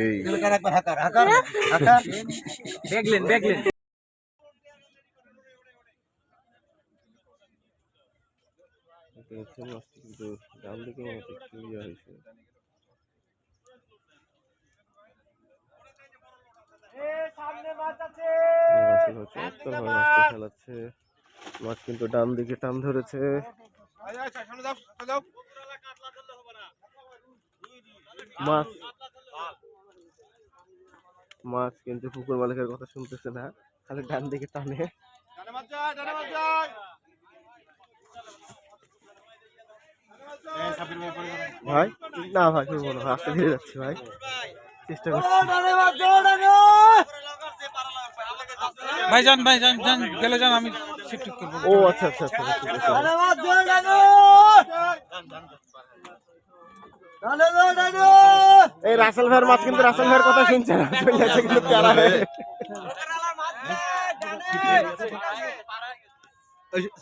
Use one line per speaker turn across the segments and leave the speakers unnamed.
এই
দেখলেন
কিন্তু ডান দিকে মতো একটু ইয়ে হয়েছে। খেলাচ্ছে মাছ কিন্তু ডান দিকে টান ধরেছে। মাছ মাছ কিন্তু পুকুর মালিকের কথা শুনতেছে না, খালি ডান দিকে টানে। ভাই না ভাই করবো না, আস্তে ধীরে যাচ্ছি ভাই, চেষ্টা করছি।
ভাইজান গেলে যান, আমি ঠিক করবো।
ও আচ্ছা আচ্ছা আচ্ছা ঠিক আছে। এই রাসেল ভাইয়ের মাছ কিন্তু রাসেল ভাইয়ের কথা শুনছে না, চলে যাচ্ছে কিন্তু প্যারা হয়ে।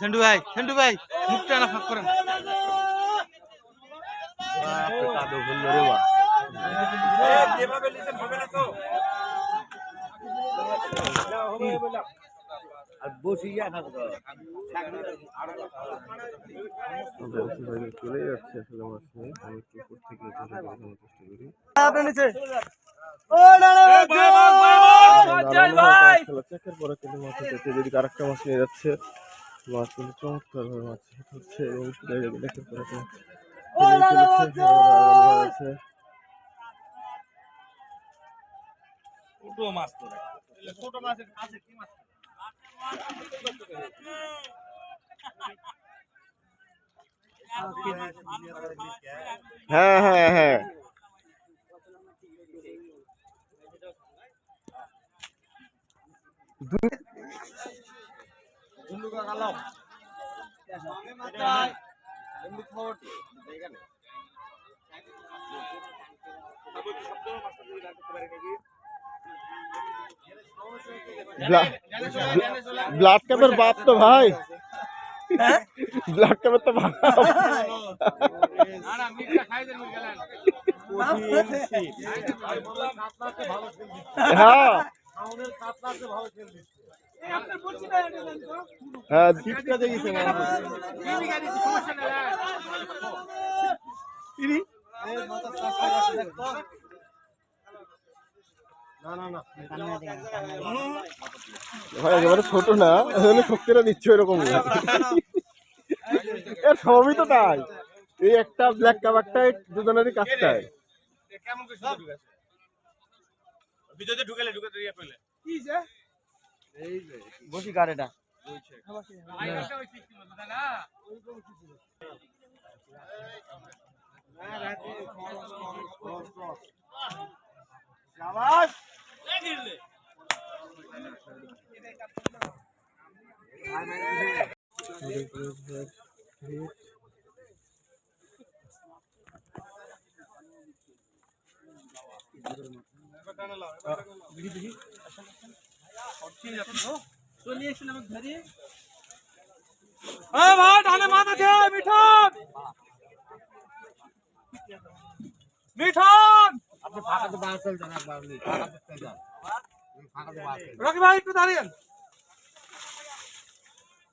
সেন্টু ভাই মুখটা না ফাঁক করেন।
চলে যাচ্ছে আসলে মাছ নিয়ে, আমি একটু উপর থেকে চেষ্টা করি। যদি আরেকটা মাছ নিয়ে যাচ্ছে, মাছ কিন্তু চমৎকার ভাবে মাছ হচ্ছে এবং দেখতে পাচ্ছে হ্যাঁ হ্যাঁ হ্যাঁ ব্লাড ক্যাপের বাপ তো ভাই, ব্লাড ক্যাপের তো বাপ। হ্যাঁ হ্যাঁ জিপটা দেখেছে না ভাই, একেবারে ছোট না, শক্তিটা দিচ্ছে এরকম। এর সবই তো তাই, এই একটা ব্ল্যাক কাভারটাই দুজনেরই কাজটাই।
বসি গাড়িটা রকি ভাই একটু দাঁড়িয়ে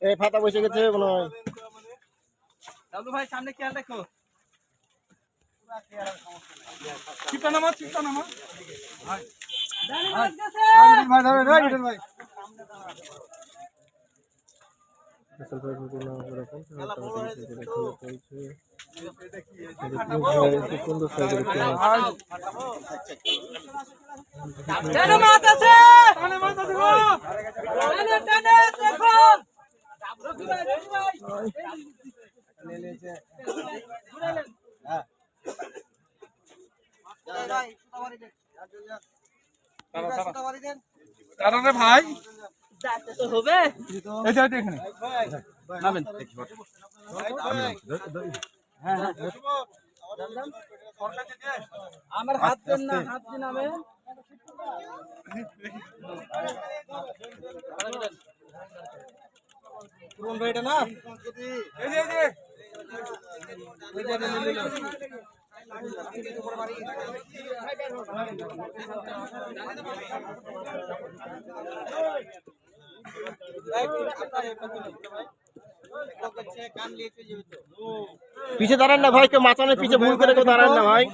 এই ফাতা বসে গেছে মনে হয়।
দাদু ভাই সামনে খেয়াল রাখো। চিপটা নামা ভাই ভাই ভাই হবে এখানে নামেন। আমার হাত দেন না, হাত দিন নামে ভাইটা না
পিছে দাঁড়ান না ভাই, কেউ মাচানের পিছে ভুল করে কেউ দাঁড়ান না ভাই।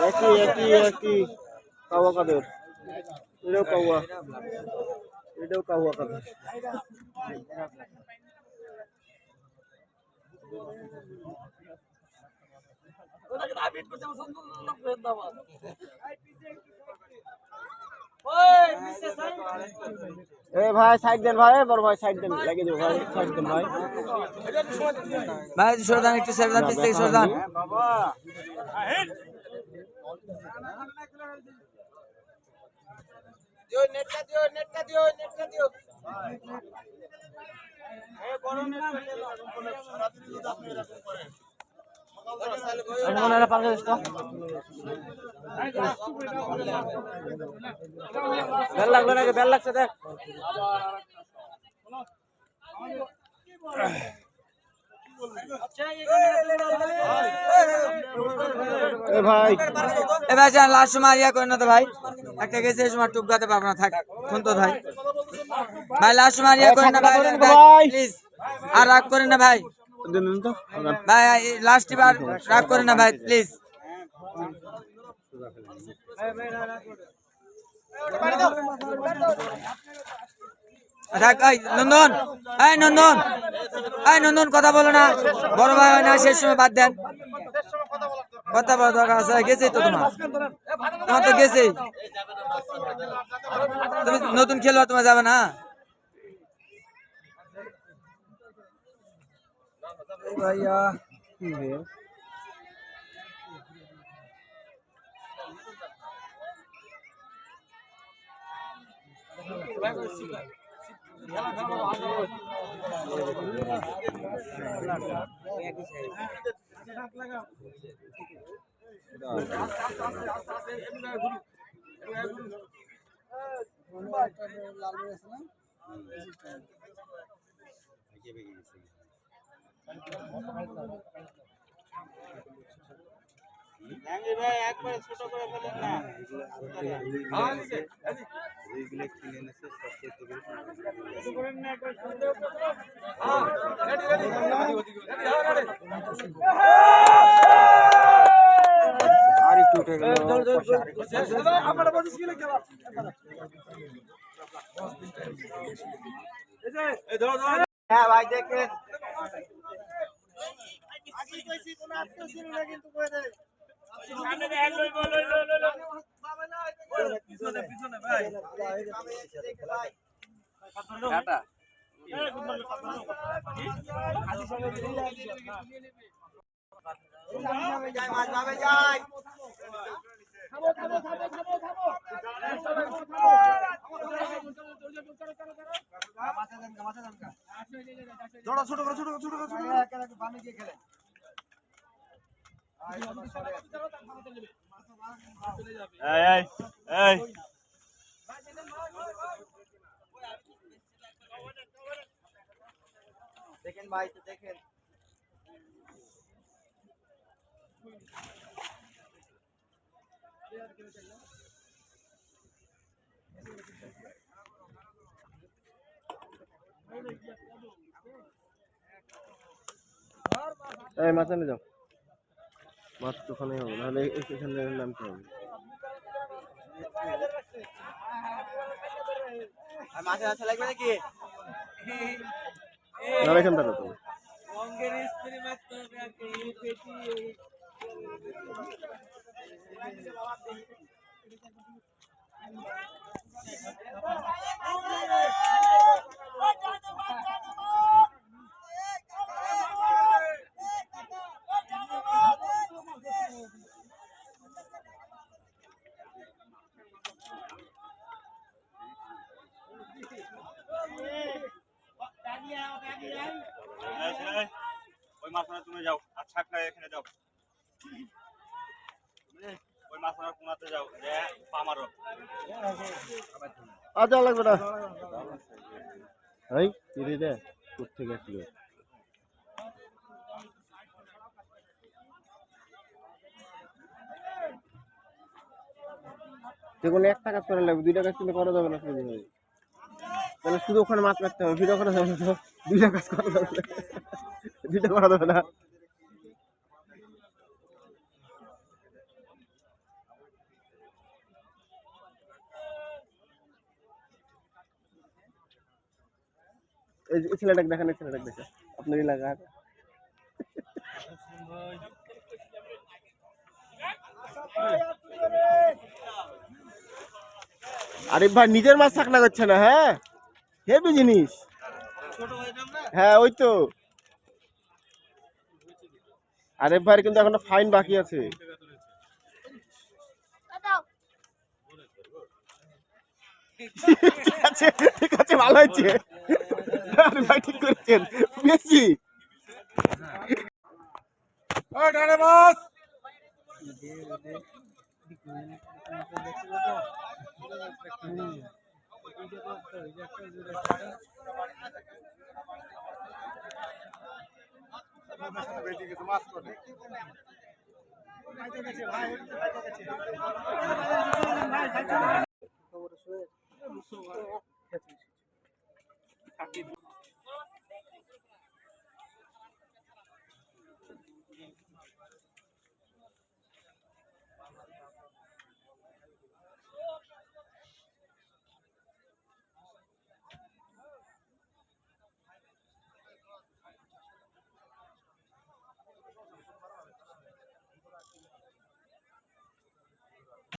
একই একই একই কাওয়া কাদের, এটাও কাওয়া, এটাও কাওয়া কাদের। এ ভাই সাইড দেন ভাই, বড় ভাই সাইড দেন, লাগিয়ে দেবো ভাই, সাইড দেন ভাই।
ভাই সরদান একটু সরদান পিছ থেকে সরদান।
বেল লাগলো নাকি? বেল লাগছে দেখ। এ ভাই
লাস্ট সময় ইয়া করেন না তো ভাই, একটা গেছে এই সময় টুকগাতে পারবো না, থাক ফোন তো ভাই। ভাই লাস্ট সময় ইয়া করেন না ভাই, প্লিজ আর রাগ করেন না ভাই, ভাই লাস্ট বার রাগ করেন না ভাই প্লিজ। নন্দন, এই নন্দন, এই নন্দন কথা বলো না, বড় ভাই হয় না, শেষ সময় বাদ দেন, কথা বলা দরকার আছে। গেছেই তো তোমার তো গেছেই, তুমি নতুন খেলোয়াড়, তোমার যাবে না। ভাইয়া ভাই একবারে ছোট করে ফেলেন না।
আর একটু উঠে গেল। হ্যাঁ ভাই দেখেন, ছোট করে ছোট করে ছোট করে বামে গিয়ে খেলেন। দেখেন ভাই তো দেখেন, এই মাছ আনে যাও, মাছ তো ওখানেই হবে, নাহলে এখানে নামতে হবে।
মাছের আশা লাগবে নাকি?
নাহলে এখান থেকে তো
ওই মাছটা তুমি যাও, আর ছাকরা এখানে যাও, ওই মাছটা কোনাতে যাও, যে পা মারো।
আর যাওয়া লাগবে না। এই কিরে রে, কোথেকে আসলো? যেকোনো একটা কাজ করা লাগবে, 2টা কাজ কিন্তু করা যাবে না শুধু। তাহলে শুধু ওখানে মাছ কাটতে হবে, ভিডিও করা যাবে না, 2টা কাজ করা যাবে না, 2টা করা যাবে না। এই ছেলেটাকে দেখেন, এই ছেলেটাকে দেখেন, আপনার এলাকা। আরে ভাই নিজের মাছ থাকলা করছে না, হ্যাঁ হেভি জিনিস। হ্যাঁ ওই তো, আরে ভাই কিন্তু এখনো ফাইন বাকি আছে। ঠিক আছে, ঠিক আছে, ভালো হয়েছে। আরে ভাই ঠিক করেছেন, বেশি
ভাই